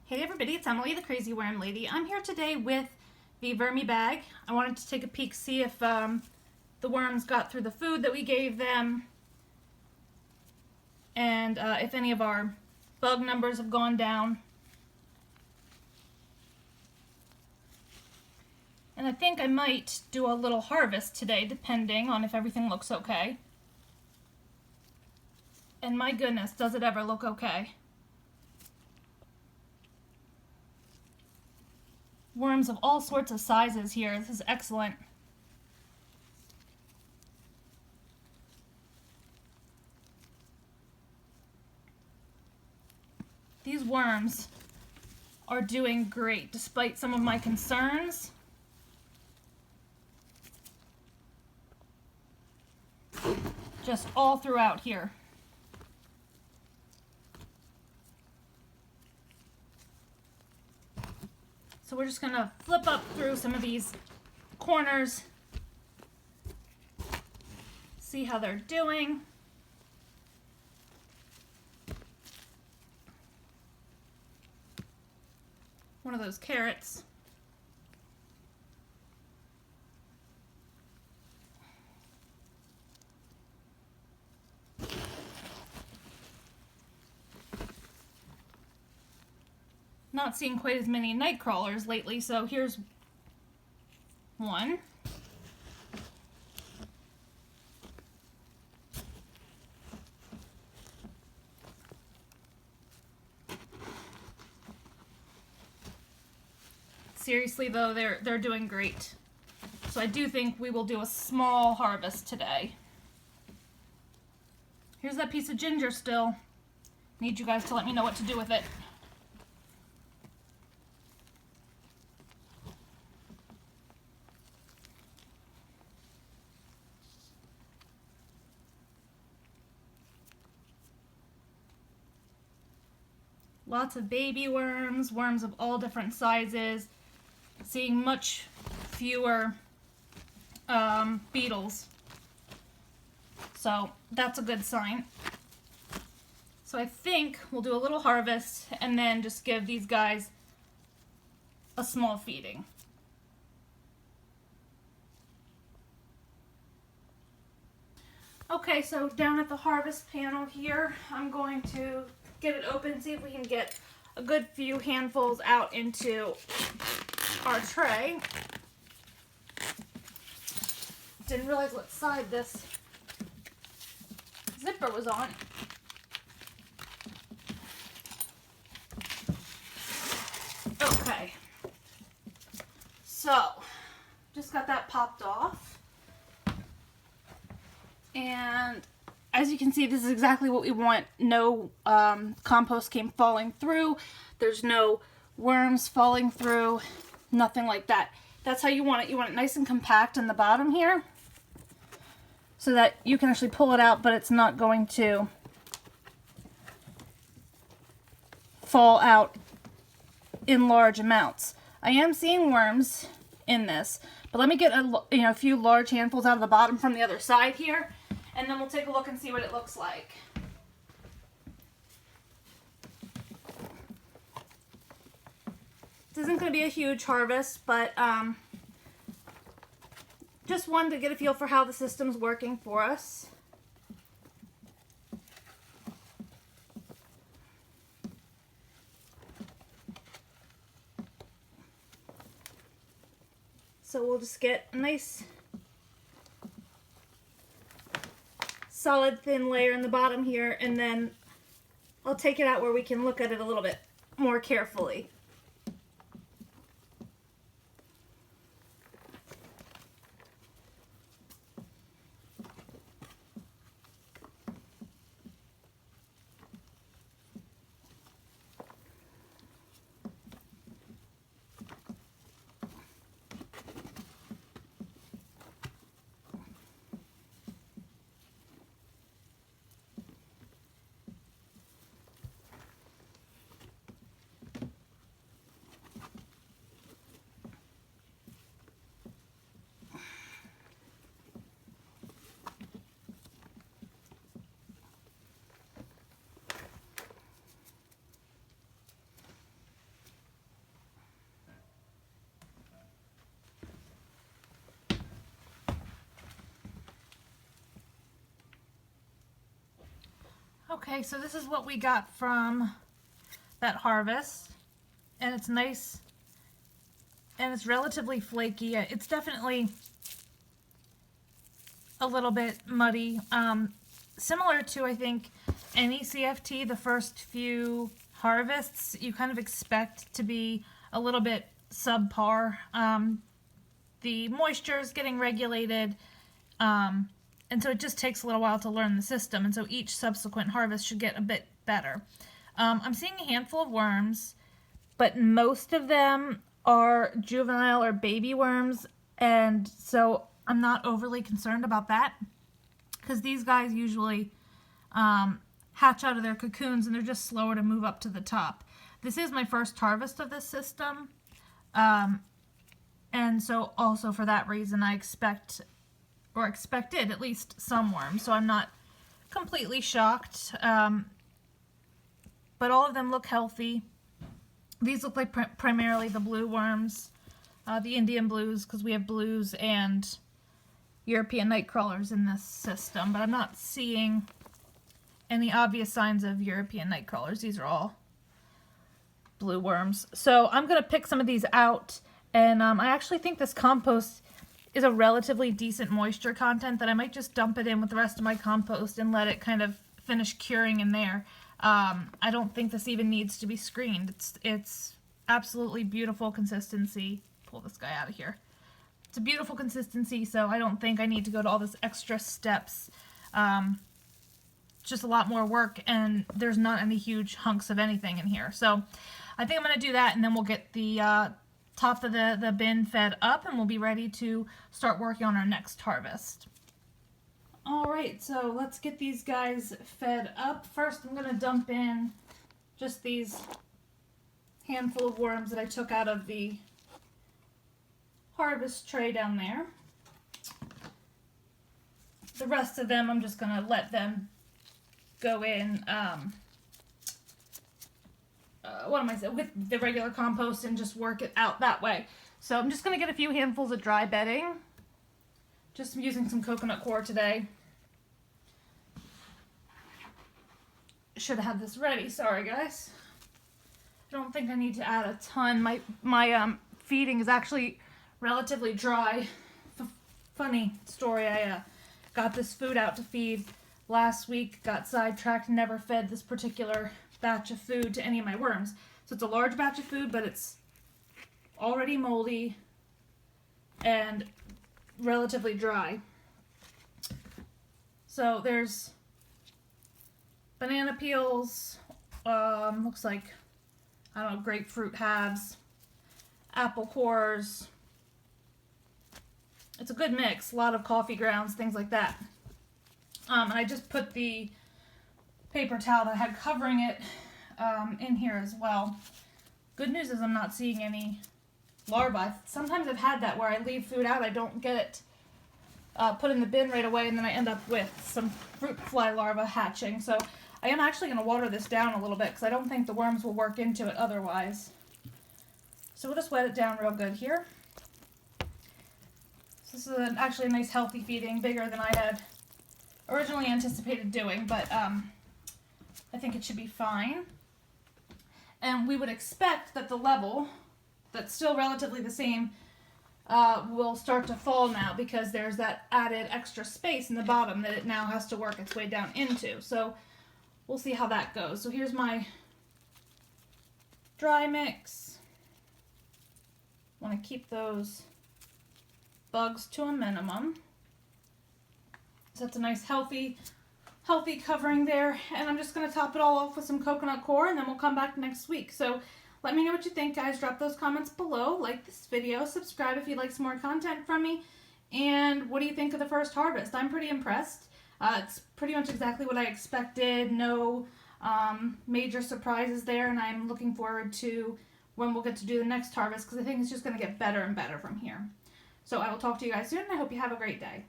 Hey everybody, it's Emily, the Crazy Worm Lady. I'm here today with the VermiBag. I wanted to take a peek, see if the worms got through the food that we gave them, and if any of our bug numbers have gone down. And I think I might do a little harvest today, depending on if everything looks okay. And my goodness, does it ever look okay. Worms of all sorts of sizes here. This is excellent. These worms are doing great despite some of my concerns. Just all throughout here. So we're just gonna flip up through some of these corners, see how they're doing. One of those carrots. Not seeing quite as many night crawlers lately, so here's one. Seriously though, they're doing great. So I do think we will do a small harvest today. Here's that piece of ginger still. Need you guys to let me know what to do with it. Lots of baby worms, worms of all different sizes. Seeing much fewer beetles. So that's a good sign. So I think we'll do a little harvest and then just give these guys a small feeding. Okay, so down at the harvest panel here, I'm going to get it open, see if we can get a good few handfuls out into our tray. Didn't realize what side this zipper was on. Okay, so just got that popped off, and as you can see, this is exactly what we want. No compost came falling through. There's no worms falling through. Nothing like that. That's how you want it. You want it nice and compact in the bottom here so that you can actually pull it out, but it's not going to fall out in large amounts. I am seeing worms in this, but let me get a few large handfuls out of the bottom from the other side here, and then we'll take a look and see what it looks like. This isn't going to be a huge harvest, but just wanted to get a feel for how the system's working for us. So we'll just get a nice solid thin layer in the bottom here, and then I'll take it out where we can look at it a little bit more carefully. Okay, so this is what we got from that harvest, and it's nice and it's relatively flaky. It's definitely a little bit muddy, similar to, I think, any CFT. The first few harvests you kind of expect to be a little bit subpar. The moisture is getting regulated, and so it just takes a little while to learn the system, and so each subsequent harvest should get a bit better. I'm seeing a handful of worms, but most of them are juvenile or baby worms, and so I'm not overly concerned about that, because these guys usually hatch out of their cocoons and they're just slower to move up to the top. This is my first harvest of this system, and so also for that reason I expected at least some worms, so I'm not completely shocked, but all of them look healthy. These look like primarily the blue worms, the Indian blues, because we have blues and European night crawlers in this system, but I'm not seeing any obvious signs of European night crawlers. These are all blue worms. So I'm going to pick some of these out, and I actually think this compost is a relatively decent moisture content, that I might just dump it in with the rest of my compost and let it kind of finish curing in there. I don't think this even needs to be screened. It's absolutely beautiful consistency. Pull this guy out of here. It's a beautiful consistency, so I don't think I need to go to all this extra steps. Just a lot more work, and there's not any huge hunks of anything in here. So I think I'm going to do that, and then we'll get the top of the bin fed up, and we'll be ready to start working on our next harvest. Alright, so let's get these guys fed up. First, I'm going to dump in just these handful of worms that I took out of the harvest tray down there. The rest of them, I'm just going to let them go in, with the regular compost and just work it out that way. So I'm just going to get a few handfuls of dry bedding. Just using some coconut coir today. Should have had this ready. Sorry, guys. I don't think I need to add a ton. My feeding is actually relatively dry. Funny story. I got this food out to feed last week. Got sidetracked. Never fed this particular batch of food to any of my worms. So it's a large batch of food, but it's already moldy and relatively dry. So there's banana peels, looks like, I don't know, grapefruit halves, apple cores. It's a good mix, a lot of coffee grounds, things like that. And I just put the paper towel that I had covering it in here as well. Good news is I'm not seeing any larvae. Sometimes I've had that where I leave food out, I don't get it put in the bin right away, and then I end up with some fruit fly larvae hatching. So I am actually going to water this down a little bit, because I don't think the worms will work into it otherwise. So we'll just wet it down real good here. So this is actually a nice healthy feeding, bigger than I had originally anticipated doing, but I think it should be fine. And we would expect that the level, that's still relatively the same, will start to fall now, because there's that added extra space in the bottom that it now has to work its way down into. So we'll see how that goes. So here's my dry mix. Want to keep those bugs to a minimum. So that's a nice healthy covering there. And I'm just going to top it all off with some coconut coir, and then we'll come back next week. So let me know what you think, guys. Drop those comments below. Like this video. Subscribe if you'd like some more content from me. And what do you think of the first harvest? I'm pretty impressed. It's pretty much exactly what I expected. No major surprises there. And I'm looking forward to when we'll get to do the next harvest, because I think it's just going to get better and better from here. So I will talk to you guys soon. I hope you have a great day.